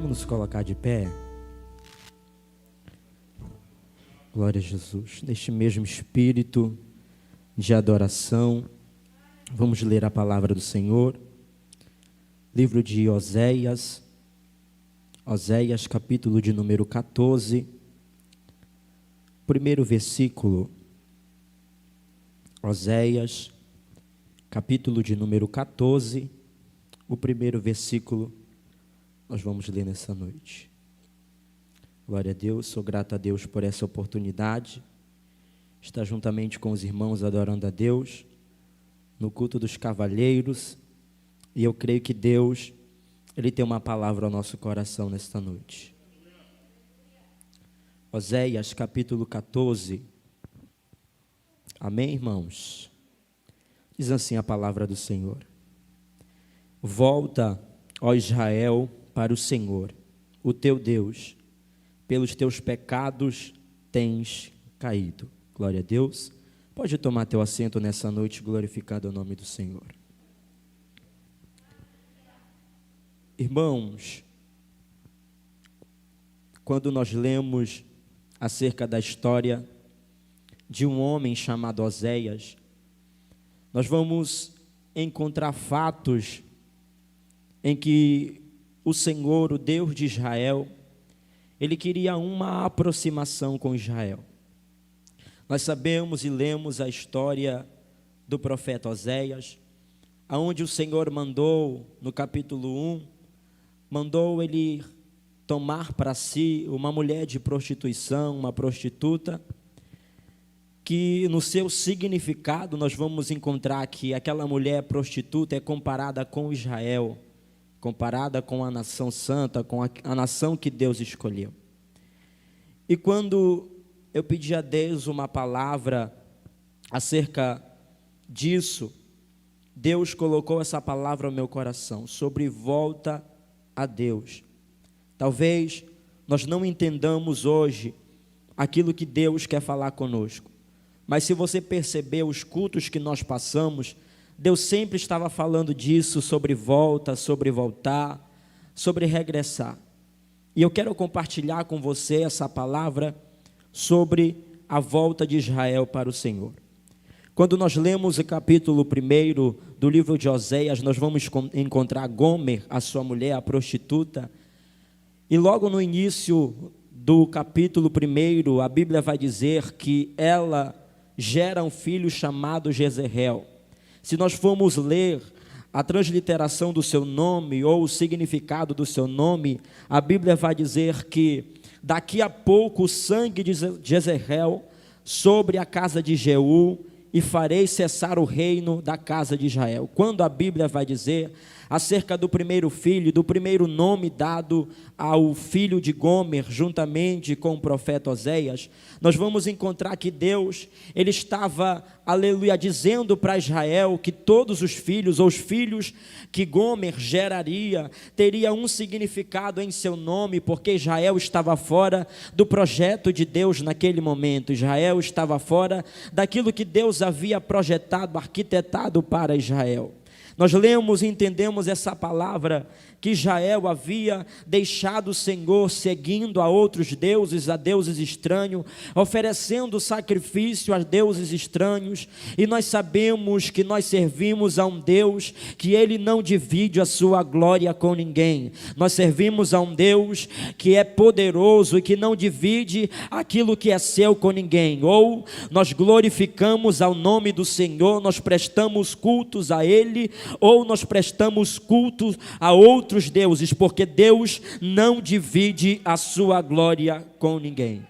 Vamos nos colocar de pé. Glória a Jesus. Neste mesmo espírito de adoração, vamos ler a palavra do Senhor. Livro de Oséias, capítulo de número 14, primeiro versículo. Oséias, capítulo de número 14, o primeiro versículo, nós vamos ler nessa noite. Glória a Deus, sou grato a Deus por essa oportunidade, estar juntamente com os irmãos adorando a Deus, no culto dos cavalheiros, e eu creio que Deus, Ele tem uma palavra ao nosso coração nesta noite. Oséias, capítulo 14, amém, irmãos? Diz assim a palavra do Senhor: Volta, ó Israel, para o Senhor, o teu Deus, pelos teus pecados tens caído. Glória a Deus. Pode tomar teu assento nessa noite, glorificado o nome do Senhor. Irmãos, quando nós lemos acerca da história de um homem chamado Oséias, nós vamos encontrar fatos em que o Senhor, o Deus de Israel, Ele queria uma aproximação com Israel. Nós sabemos e lemos a história do profeta Oséias, aonde o Senhor mandou, no capítulo 1, mandou ele tomar para si uma mulher de prostituição, uma prostituta, que no seu significado nós vamos encontrar que aquela mulher prostituta é comparada com Israel, comparada com a nação santa, com a nação que Deus escolheu. E quando eu pedi a Deus uma palavra acerca disso, Deus colocou essa palavra no meu coração, sobre volta a Deus. Talvez nós não entendamos hoje aquilo que Deus quer falar conosco, mas se você perceber os cultos que nós passamos, Deus sempre estava falando disso, sobre volta, sobre voltar, sobre regressar. E eu quero compartilhar com você essa palavra sobre a volta de Israel para o Senhor. Quando nós lemos o capítulo 1 do livro de Oséias, nós vamos encontrar Gomer, a sua mulher, a prostituta. E logo no início do capítulo 1, a Bíblia vai dizer que ela gera um filho chamado Jezreel. Se nós formos ler a transliteração do seu nome ou o significado do seu nome, a Bíblia vai dizer que daqui a pouco o sangue de Jezreel sobre a casa de Jeú, e farei cessar o reino da casa de Israel. Quando a Bíblia vai dizer acerca do primeiro filho, do primeiro nome dado ao filho de Gomer, juntamente com o profeta Oséias, nós vamos encontrar que Deus, Ele estava, aleluia, dizendo para Israel que todos os filhos, ou os filhos que Gomer geraria, teria um significado em seu nome, porque Israel estava fora do projeto de Deus naquele momento. Israel estava fora daquilo que Deus havia projetado, arquitetado para Israel. Nós lemos e entendemos essa palavra, que Israel havia deixado o Senhor seguindo a outros deuses, a deuses estranhos, oferecendo sacrifício a deuses estranhos, e nós sabemos que nós servimos a um Deus que Ele não divide a sua glória com ninguém. Nós servimos a um Deus que é poderoso e que não divide aquilo que é seu com ninguém. Ou nós glorificamos ao nome do Senhor, nós prestamos cultos a Ele, ou nós prestamos cultos a outros deuses, porque Deus não divide a sua glória com ninguém.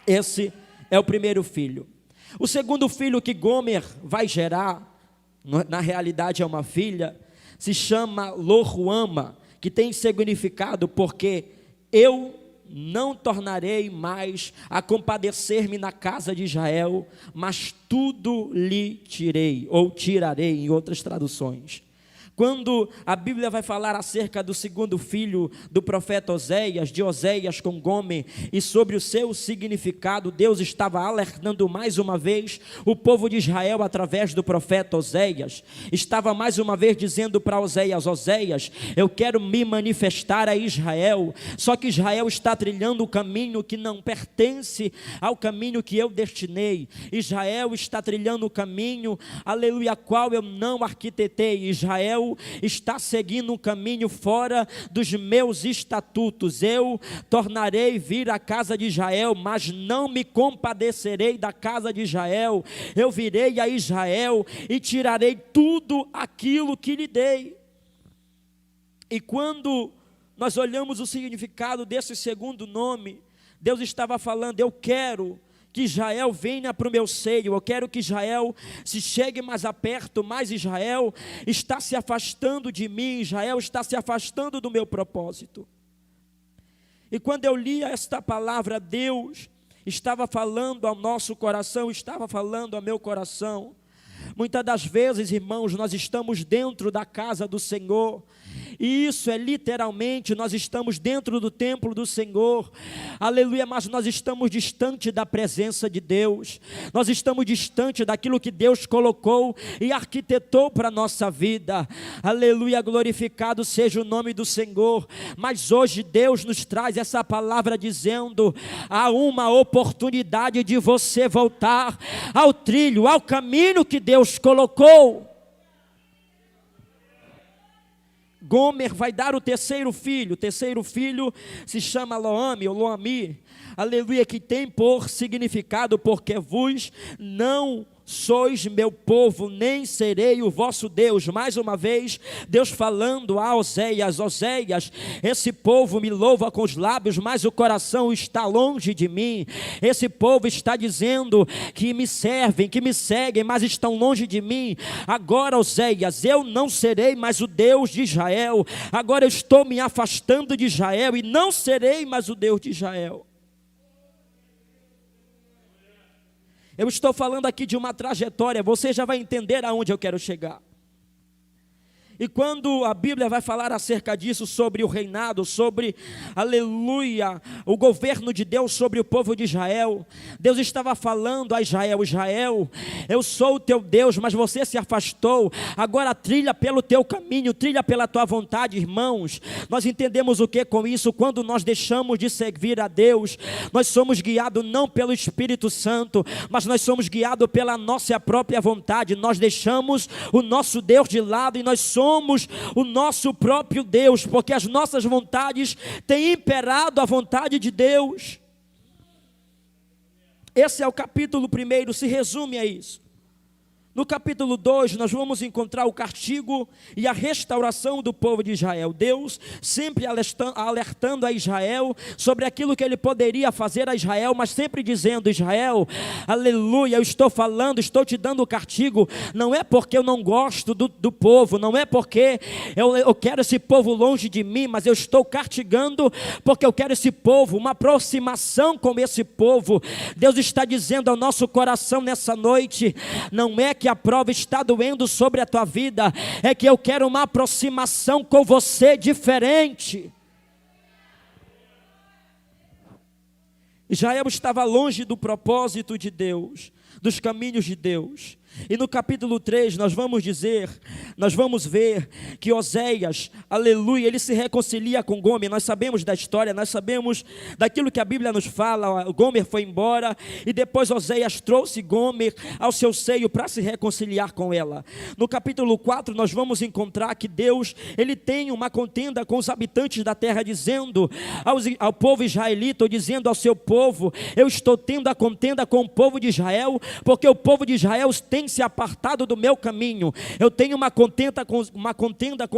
Esse é o primeiro filho. O segundo filho que Gomer vai gerar, na realidade é uma filha, se chama Lo-ruama, que tem significado porque eu não tornarei mais a compadecer-me na casa de Israel, mas tudo lhe tirei, ou tirarei em outras traduções. Quando a Bíblia vai falar acerca do segundo filho do profeta Oséias, de Oséias com Gomer, e sobre o seu significado, Deus estava alertando mais uma vez o povo de Israel através do profeta Oséias. Estava mais uma vez dizendo para Oséias: Oséias, eu quero me manifestar a Israel, só que Israel está trilhando o caminho que não pertence ao caminho que eu destinei. Israel está trilhando o caminho, aleluia, qual eu não arquitetei. Israel está seguindo um caminho fora dos meus estatutos. Eu tornarei vir a casa de Israel, mas não me compadecerei da casa de Israel. Eu virei a Israel e tirarei tudo aquilo que lhe dei. E quando nós olhamos o significado desse segundo nome, Deus estava falando: eu quero que Israel venha para o meu seio, eu quero que Israel se chegue mais a perto, mas Israel está se afastando de mim, Israel está se afastando do meu propósito. E quando eu lia esta palavra, Deus estava falando ao nosso coração, estava falando ao meu coração. Muitas das vezes, irmãos, nós estamos dentro da casa do Senhor, e isso é literalmente, nós estamos dentro do templo do Senhor, aleluia, mas nós estamos distante da presença de Deus, nós estamos distante daquilo que Deus colocou e arquitetou para a nossa vida, aleluia, glorificado seja o nome do Senhor. Mas hoje Deus nos traz essa palavra dizendo: há uma oportunidade de você voltar ao trilho, ao caminho que Deus colocou. Gomer vai dar o terceiro filho se chama Loame, ou Loami, aleluia, que tem por significado: porque vos não sois meu povo, nem serei o vosso Deus. Mais uma vez, Deus falando a Oséias: Oséias, esse povo me louva com os lábios, mas o coração está longe de mim. Esse povo está dizendo que me servem, que me seguem, mas estão longe de mim. Agora, Oséias, eu não serei mais o Deus de Israel. Agora eu estou me afastando de Israel e não serei mais o Deus de Israel. Eu estou falando aqui de uma trajetória, você já vai entender aonde eu quero chegar. E quando a Bíblia vai falar acerca disso, sobre o reinado, sobre, aleluia, o governo de Deus sobre o povo de Israel, Deus estava falando a Israel: Israel, eu sou o teu Deus, mas você se afastou, agora trilha pelo teu caminho, trilha pela tua vontade. Irmãos, nós entendemos o que com isso? Quando nós deixamos de servir a Deus, nós somos guiados não pelo Espírito Santo, mas nós somos guiados pela nossa própria vontade. Nós deixamos o nosso Deus de lado e nós somos o nosso próprio Deus, porque as nossas vontades têm imperado a vontade de Deus. Esse é o capítulo 1, se resume a isso. No capítulo 2, nós vamos encontrar o castigo e a restauração do povo de Israel. Deus sempre alertando a Israel sobre aquilo que ele poderia fazer a Israel, mas sempre dizendo: Israel, aleluia, eu estou falando, estou te dando o castigo, não é porque eu não gosto do povo, não é porque eu quero esse povo longe de mim, mas eu estou castigando porque eu quero esse povo, uma aproximação com esse povo. Deus está dizendo ao nosso coração nessa noite: não é que a prova está doendo sobre a tua vida, é que eu quero uma aproximação com você diferente. Israel estava longe do propósito de Deus, dos caminhos de Deus. E no capítulo 3 nós vamos ver que Oséias, aleluia, ele se reconcilia com Gomer. Nós sabemos da história, nós sabemos daquilo que a Bíblia nos fala. Gomer foi embora e depois Oséias trouxe Gomer ao seu seio para se reconciliar com ela. No capítulo 4 nós vamos encontrar que Deus, ele tem uma contenda com os habitantes da terra, dizendo ao povo israelita, ou dizendo ao seu povo: eu estou tendo a contenda com o povo de Israel, porque o povo de Israel tem se apartado do meu caminho. Eu tenho uma contenda com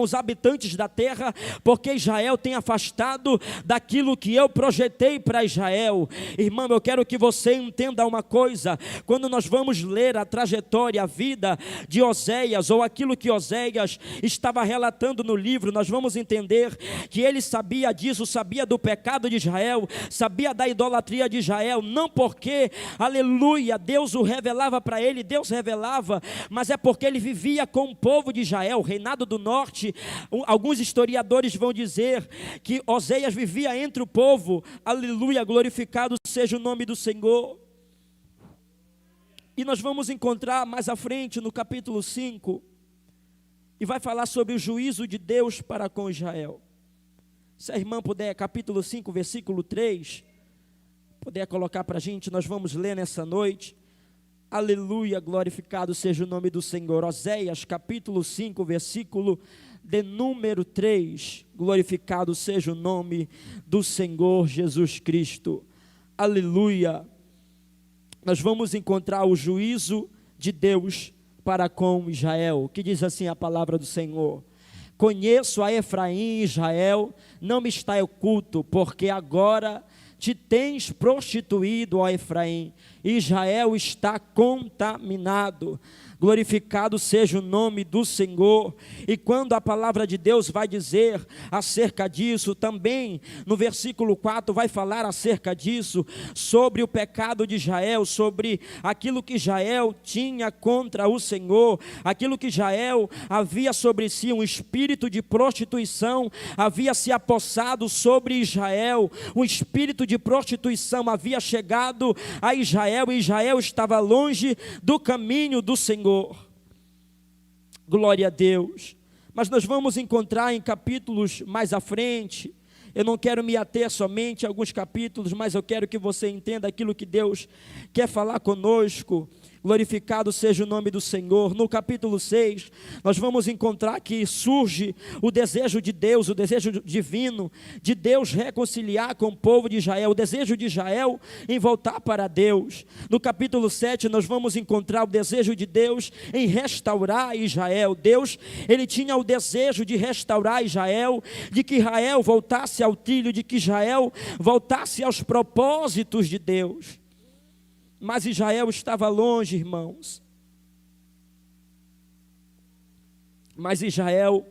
os habitantes da terra, porque Israel tem afastado daquilo que eu projetei para Israel. Irmão, eu quero que você entenda uma coisa: quando nós vamos ler a trajetória, a vida de Oséias, ou aquilo que Oséias estava relatando no livro, nós vamos entender que ele sabia disso, sabia do pecado de Israel, sabia da idolatria de Israel, não porque, aleluia, Deus Deus o revelava para ele, Deus revelava, mas é porque ele vivia com o povo de Israel, o reinado do norte. Alguns historiadores vão dizer que Oséias vivia entre o povo, aleluia, glorificado seja o nome do Senhor. E nós vamos encontrar mais à frente no capítulo 5, e vai falar sobre o juízo de Deus para com Israel. Se a irmã puder, capítulo 5, versículo 3, puder colocar para a gente, nós vamos ler nessa noite. Aleluia, glorificado seja o nome do Senhor. Oséias, capítulo 5, versículo de número 3. Glorificado seja o nome do Senhor Jesus Cristo. Aleluia. Nós vamos encontrar o juízo de Deus para com Israel, que diz assim a palavra do Senhor: conheço a Efraim e Israel, não me está oculto, porque agora te tens prostituído, ó Efraim, Israel está contaminado. Glorificado seja o nome do Senhor. E quando a palavra de Deus vai dizer acerca disso, também no versículo 4 vai falar acerca disso, sobre o pecado de Israel, sobre aquilo que Israel tinha contra o Senhor, aquilo que Israel havia sobre si, um espírito de prostituição havia se apossado sobre Israel, um espírito de prostituição havia chegado a Israel, e Israel estava longe do caminho do Senhor. Glória a Deus. Mas nós vamos encontrar em capítulos mais à frente. Eu não quero me ater somente a alguns capítulos, mas eu quero que você entenda aquilo que Deus quer falar conosco. Glorificado seja o nome do Senhor. No capítulo 6, nós vamos encontrar que surge o desejo de Deus, o desejo divino de Deus reconciliar com o povo de Israel, o desejo de Israel em voltar para Deus. No capítulo 7, nós vamos encontrar o desejo de Deus em restaurar Israel. Deus, ele tinha o desejo de restaurar Israel, de que Israel voltasse ao trilho, de que Israel voltasse aos propósitos de Deus. Mas Israel estava longe, irmãos. Mas Israel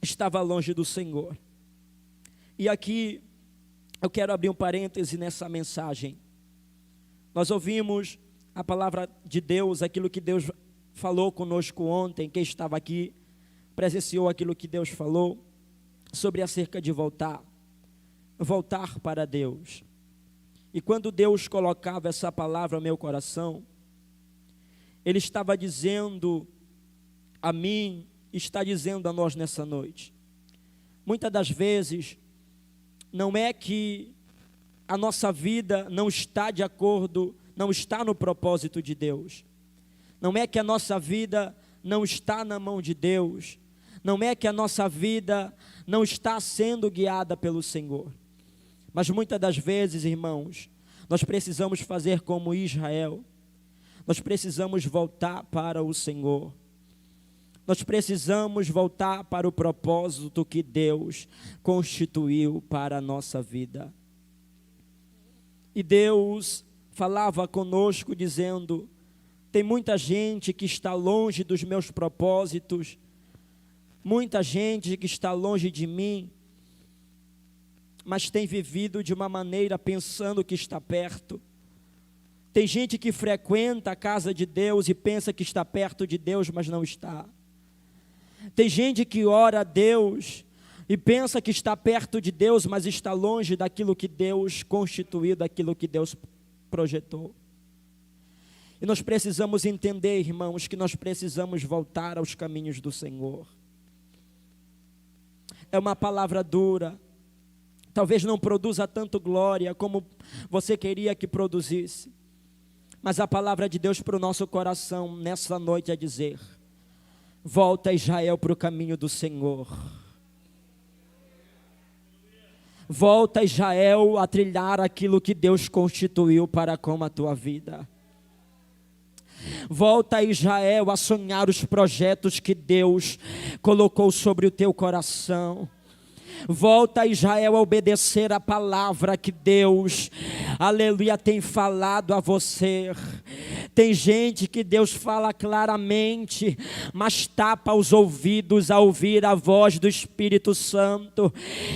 estava longe do Senhor. E aqui eu quero abrir um parêntese nessa mensagem. Nós ouvimos a palavra de Deus, aquilo que Deus falou conosco ontem. Quem estava aqui presenciou aquilo que Deus falou sobre acerca de voltar para Deus. E quando Deus colocava essa palavra no meu coração, Ele estava dizendo a mim, está dizendo a nós nessa noite. Muitas das vezes, não é que a nossa vida não está de acordo, não está no propósito de Deus. Não é que a nossa vida não está na mão de Deus. Não é que a nossa vida não está sendo guiada pelo Senhor. Mas muitas das vezes, irmãos, nós precisamos fazer como Israel. Nós precisamos voltar para o Senhor. Nós precisamos voltar para o propósito que Deus constituiu para a nossa vida. E Deus falava conosco dizendo: tem muita gente que está longe dos meus propósitos, muita gente que está longe de mim, mas tem vivido de uma maneira pensando que está perto. Tem gente que frequenta a casa de Deus e pensa que está perto de Deus, mas não está. Tem gente que ora a Deus e pensa que está perto de Deus, mas está longe daquilo que Deus constituiu, daquilo que Deus projetou. E nós precisamos entender, irmãos, que nós precisamos voltar aos caminhos do Senhor. É uma palavra dura. Talvez não produza tanto glória como você queria que produzisse. Mas a palavra de Deus para o nosso coração nessa noite é dizer: volta Israel para o caminho do Senhor. Volta Israel a trilhar aquilo que Deus constituiu para com a tua vida. Volta Israel a sonhar os projetos que Deus colocou sobre o teu coração. Volta Israel a obedecer a palavra que Deus, aleluia, tem falado a você. Tem gente que Deus fala claramente, mas tapa os ouvidos a ouvir a voz do Espírito Santo.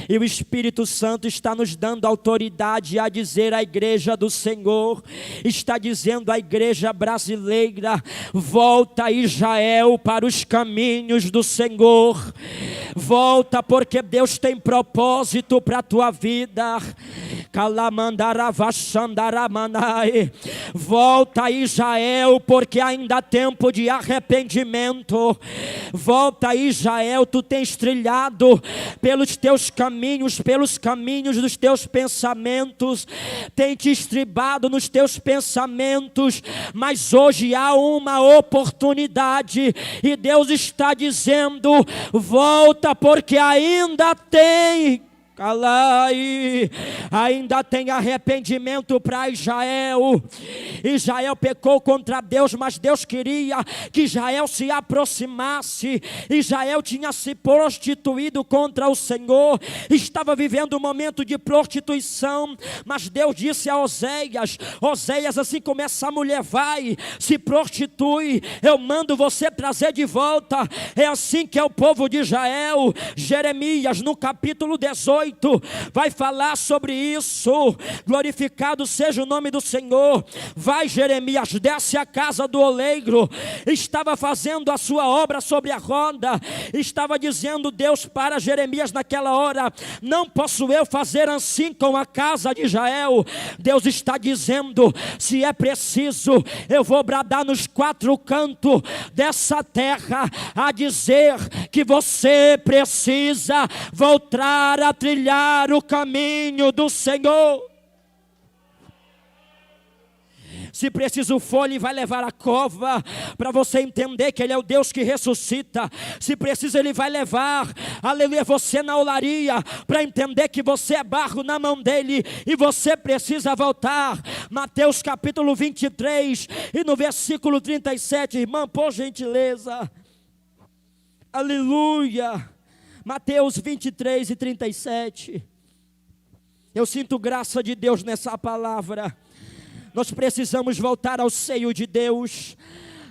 E o Espírito Santo está nos dando autoridade a dizer à igreja do Senhor, está dizendo à igreja brasileira: volta, Israel, para os caminhos do Senhor. Volta, porque Deus tem propósito para a tua vida. Volta, Israel, porque ainda há tempo de arrependimento. Volta, Israel, tu tens trilhado pelos teus caminhos, pelos caminhos dos teus pensamentos, tem te estribado nos teus pensamentos, mas hoje há uma oportunidade e Deus está dizendo: volta, porque ainda tem ainda tem arrependimento para Israel. Israel pecou contra Deus, mas Deus queria que Israel se aproximasse. Israel tinha se prostituído contra o Senhor, estava vivendo um momento de prostituição, mas Deus disse a Oséias: Oséias, assim como essa mulher vai, se prostitui, eu mando você trazer de volta. É assim que é o povo de Israel. Jeremias, no capítulo 18, vai falar sobre isso. Glorificado seja o nome do Senhor. Vai, Jeremias, desce à casa do oleiro. Estava fazendo a sua obra sobre a roda. Estava dizendo Deus para Jeremias naquela hora: não posso eu fazer assim com a casa de Israel. Deus está dizendo: se é preciso, eu vou bradar nos quatro cantos dessa terra, a dizer que você precisa voltar a trilhar o caminho do Senhor. Se preciso for, Ele vai levar a cova para você entender que Ele é o Deus que ressuscita. Se precisa, Ele vai levar, aleluia, você na olaria para entender que você é barro na mão dEle e você precisa voltar. Mateus capítulo 23 e no versículo 37, irmã, por gentileza. Aleluia. Mateus 23 e 37. Eu sinto graça de Deus nessa palavra. Nós precisamos voltar ao seio de Deus.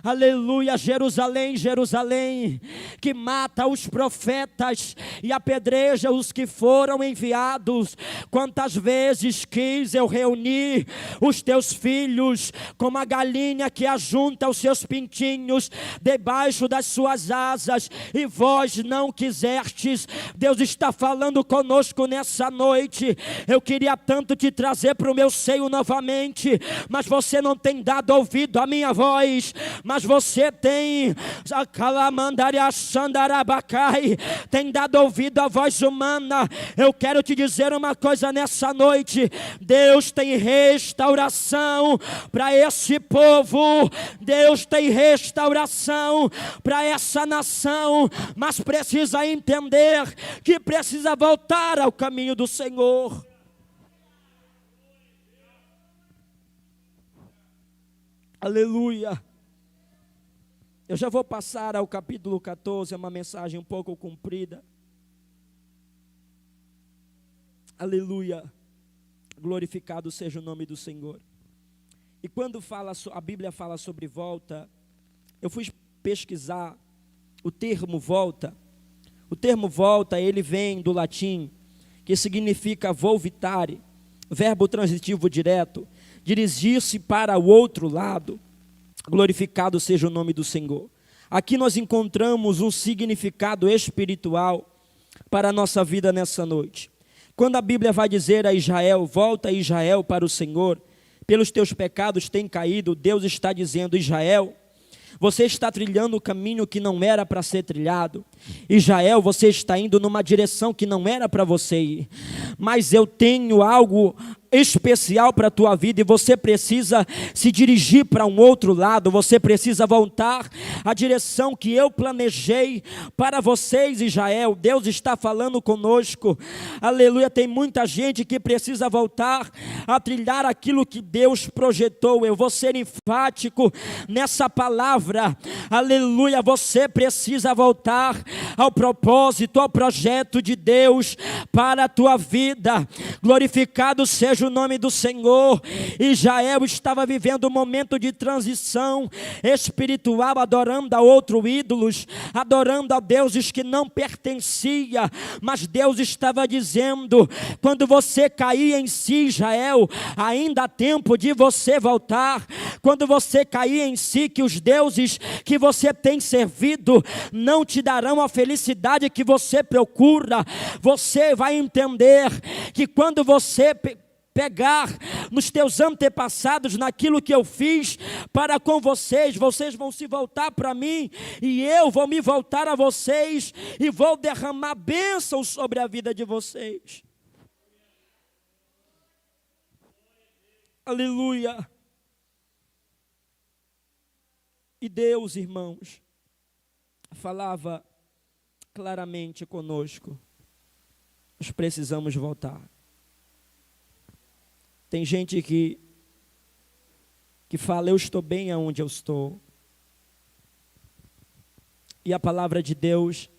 Aleluia. Jerusalém, Jerusalém, que mata os profetas e apedreja os que foram enviados. Quantas vezes quis eu reunir os teus filhos, como a galinha que ajunta os seus pintinhos debaixo das suas asas, e vós não quisestes. Deus está falando conosco nessa noite. Eu queria tanto te trazer para o meu seio novamente, mas você não tem dado ouvido à minha voz. Mas você tem dado ouvido à voz humana. Eu quero te dizer uma coisa nessa noite: Deus tem restauração para esse povo, Deus tem restauração para essa nação, mas precisa entender que precisa voltar ao caminho do Senhor. Aleluia. Eu já vou passar ao capítulo 14, é uma mensagem um pouco comprida. Aleluia. Glorificado seja o nome do Senhor. E quando a Bíblia fala sobre volta, eu fui pesquisar o termo volta. O termo volta, ele vem do latim, que significa volvitare, verbo transitivo direto, dirigir-se para o outro lado. Glorificado seja o nome do Senhor. Aqui nós encontramos um significado espiritual para a nossa vida nessa noite. Quando a Bíblia vai dizer a Israel: volta, Israel, para o Senhor, pelos teus pecados tem caído, Deus está dizendo: Israel, você está trilhando o caminho que não era para ser trilhado. Israel, você está indo numa direção que não era para você ir. Mas eu tenho algo especial para a tua vida e você precisa se dirigir para um outro lado. Você precisa voltar à direção que eu planejei para vocês, Israel. Deus está falando conosco. Aleluia. Tem muita gente que precisa voltar a trilhar aquilo que Deus projetou. Eu vou ser enfático nessa palavra. Aleluia. Você precisa voltar ao propósito, ao projeto de Deus para a tua vida. Glorificado seja seja o nome do Senhor. Israel estava vivendo um momento de transição espiritual, adorando a outros ídolos, adorando a deuses que não pertencia, mas Deus estava dizendo: quando você cair em si, Israel, ainda há tempo de você voltar. Quando você cair em si, que os deuses que você tem servido não te darão a felicidade que você procura. Você vai entender que quando você pegar nos teus antepassados, naquilo que eu fiz para com vocês, vocês vão se voltar para mim, e eu vou me voltar a vocês, e vou derramar bênçãos sobre a vida de vocês. Aleluia. E Deus, irmãos, falava claramente conosco: nós precisamos voltar. Tem gente que fala: eu estou bem aonde eu estou. E a palavra de Deus,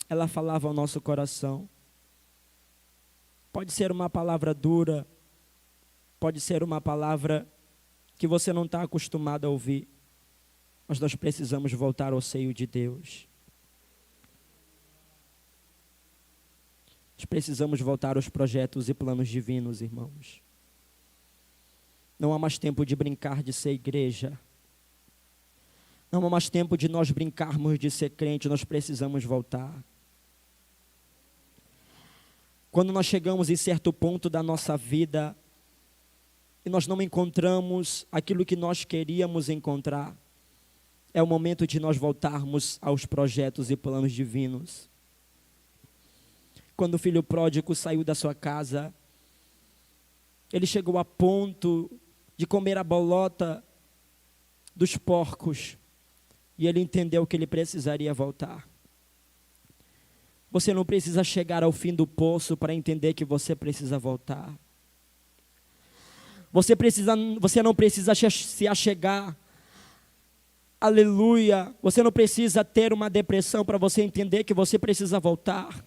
ela falava ao nosso coração. Pode ser uma palavra dura, pode ser uma palavra que você não está acostumado a ouvir, mas nós precisamos voltar ao seio de Deus. Nós precisamos voltar aos projetos e planos divinos, irmãos. Não há mais tempo de brincar de ser igreja. Não há mais tempo de nós brincarmos de ser crente. Nós precisamos voltar. Quando nós chegamos em certo ponto da nossa vida e nós não encontramos aquilo que nós queríamos encontrar, é o momento de nós voltarmos aos projetos e planos divinos. Quando o filho pródigo saiu da sua casa, ele chegou a ponto de comer a bolota dos porcos, e ele entendeu que ele precisaria voltar. Você não precisa chegar ao fim do poço para entender que você precisa voltar. Você não precisa se achegar. Aleluia. Você não precisa ter uma depressão para você entender que você precisa voltar.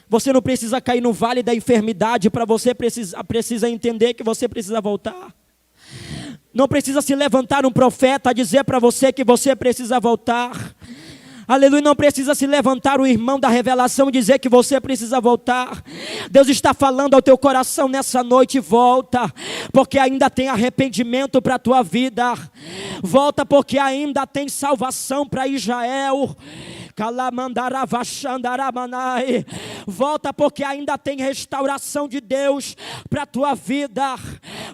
Você não precisa cair no vale da enfermidade para você precisa entender que você precisa voltar. Não precisa se levantar um profeta a dizer para você que você precisa voltar. Aleluia, não precisa se levantar o irmão da revelação e dizer que você precisa voltar. Deus está falando ao teu coração nessa noite: volta, porque ainda tem arrependimento para a tua vida. Volta, porque ainda tem salvação para Israel. Volta, porque ainda tem restauração de Deus para a tua vida.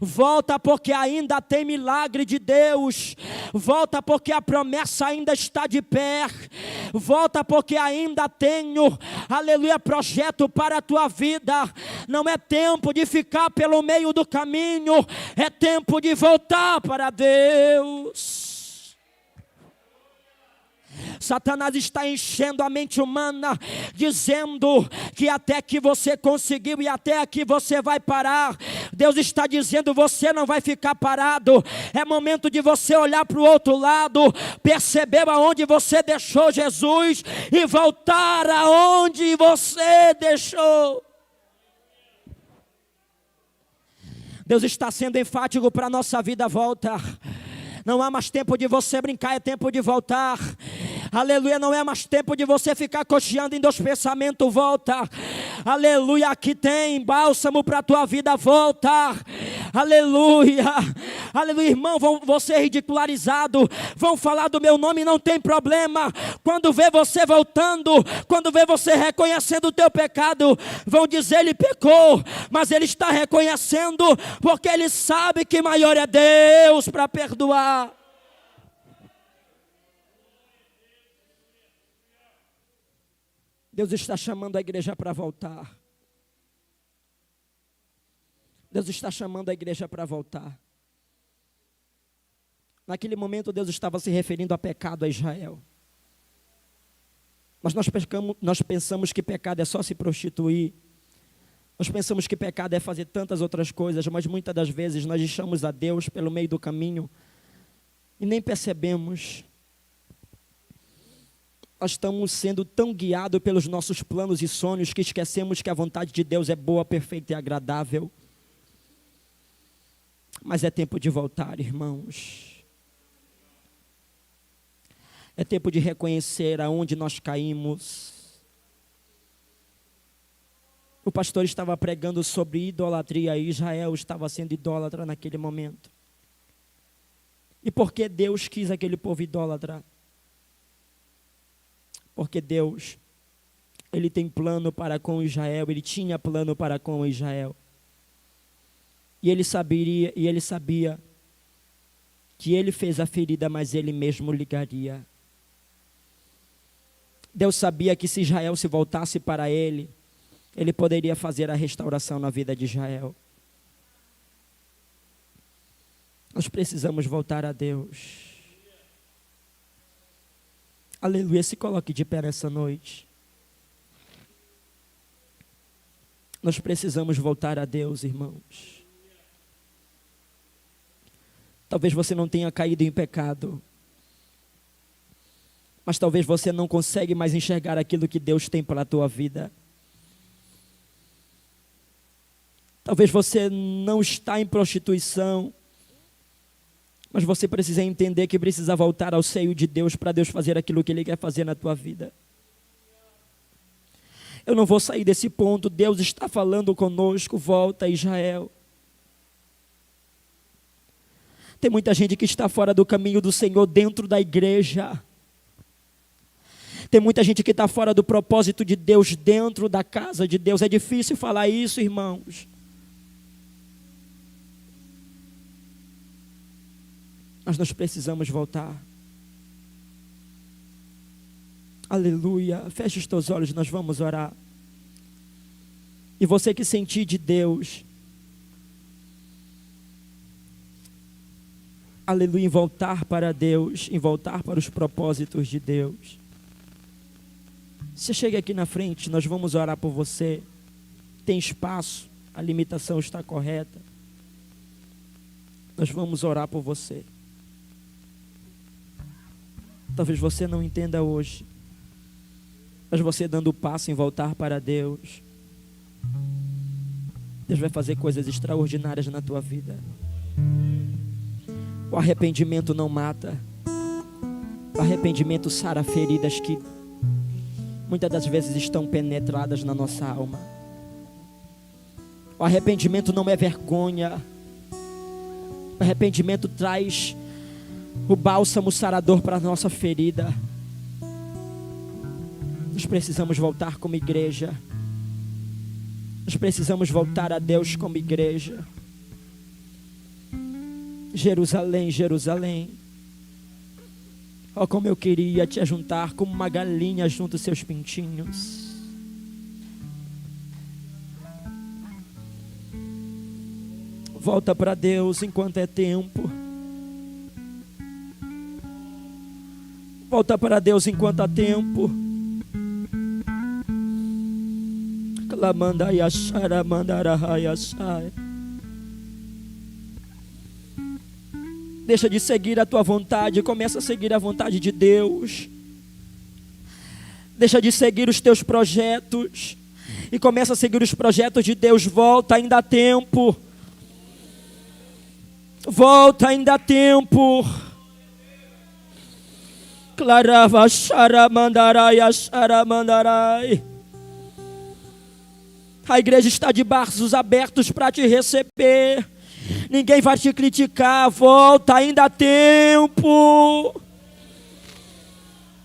Volta, porque ainda tem milagre de Deus. Volta, porque a promessa ainda está de pé. Volta, porque ainda tenho, aleluia, projeto para a tua vida. Não é tempo de ficar pelo meio do caminho, é tempo de voltar para Deus. Satanás está enchendo a mente humana, dizendo que até que você conseguiu e até aqui você vai parar. Deus está dizendo: você não vai ficar parado. É momento de você olhar para o outro lado, perceber aonde você deixou Jesus e voltar aonde você deixou. Deus está sendo enfático para a nossa vida: volta. Não há mais tempo de você brincar, é tempo de voltar. Aleluia, não é mais tempo de você ficar cocheando em dois pensamentos, volta. Aleluia, aqui tem bálsamo para a tua vida, volta. Aleluia, aleluia, irmão, vão ser ridicularizado, vão falar do meu nome, não tem problema. Quando vê você voltando, quando vê você reconhecendo o teu pecado, vão dizer: ele pecou, mas ele está reconhecendo, porque ele sabe que maior é Deus para perdoar. Deus está chamando a igreja para voltar. Deus está chamando a igreja para voltar. Naquele momento Deus estava se referindo a pecado a Israel. Mas nós pensamos que pecado é só se prostituir. Nós pensamos que pecado é fazer tantas outras coisas, mas muitas das vezes nós deixamos a Deus pelo meio do caminho e nem percebemos. Nós estamos sendo tão guiados pelos nossos planos e sonhos que esquecemos que a vontade de Deus é boa, perfeita e agradável. Mas é tempo de voltar, irmãos. É tempo de reconhecer aonde nós caímos. O pastor estava pregando sobre idolatria e Israel estava sendo idólatra naquele momento. E por que Deus quis aquele povo idólatra? Porque Deus, Ele tem plano para com Israel, Ele tinha plano para com Israel. E Ele sabia que Ele fez a ferida, mas Ele mesmo ligaria. Deus sabia que se Israel se voltasse para Ele, Ele poderia fazer a restauração na vida de Israel. Nós precisamos voltar a Deus. Aleluia, se coloque de pé nessa noite. Nós precisamos voltar a Deus, irmãos. Talvez você não tenha caído em pecado, mas talvez você não consegue mais enxergar aquilo que Deus tem para a tua vida. Talvez você não está em prostituição, mas você precisa entender que precisa voltar ao seio de Deus para Deus fazer aquilo que Ele quer fazer na tua vida. Eu não vou sair desse ponto, Deus está falando conosco, volta Israel. Tem muita gente que está fora do caminho do Senhor dentro da igreja. Tem muita gente que está fora do propósito de Deus dentro da casa de Deus. É difícil falar isso, irmãos. Mas nós precisamos voltar. Aleluia. Feche os teus olhos, nós vamos orar. E você que sentir de Deus, aleluia, em voltar para Deus, em voltar para os propósitos de Deus. Você chega aqui na frente, nós vamos orar por você. Tem espaço, a limitação está correta. Nós vamos orar por você. Talvez você não entenda hoje, mas você dando o passo em voltar para Deus, Deus vai fazer coisas extraordinárias na tua vida. O arrependimento não mata. O arrependimento sara feridas que muitas das vezes estão penetradas na nossa alma. O arrependimento não é vergonha. O arrependimento traz o bálsamo sarador para a nossa ferida. Nós precisamos voltar como igreja. Nós precisamos voltar a Deus como igreja. Jerusalém, Jerusalém. Oh, como eu queria te ajuntar como uma galinha junto aos seus pintinhos. Volta para Deus enquanto é tempo. Volta para Deus enquanto há tempo. Deixa de seguir a tua vontade, começa a seguir a vontade de Deus. Deixa de seguir os teus projetos e começa a seguir os projetos de Deus. Volta, ainda há tempo. Volta, ainda há tempo. Clarava xaramandarai, xaramandarai. A igreja está de braços abertos para te receber. Ninguém vai te criticar. Volta, ainda há tempo.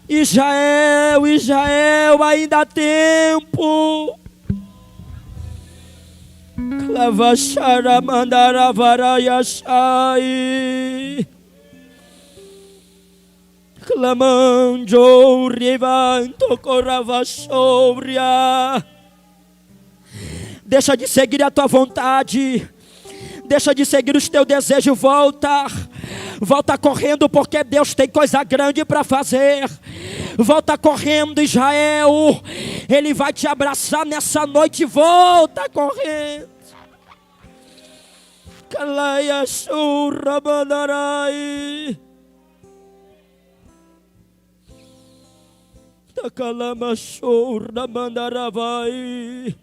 Israel, Israel, ainda há tempo. Clava xaramandaravarayaxai. Clamando, rivanto, coravassobria. Deixa de seguir a tua vontade. Deixa de seguir os teus desejos. Volta. Volta correndo, porque Deus tem coisa grande para fazer. Volta correndo, Israel. Ele vai te abraçar nessa noite. Volta correndo. Kalaia surra bandarai. Takalama surra bandaravai.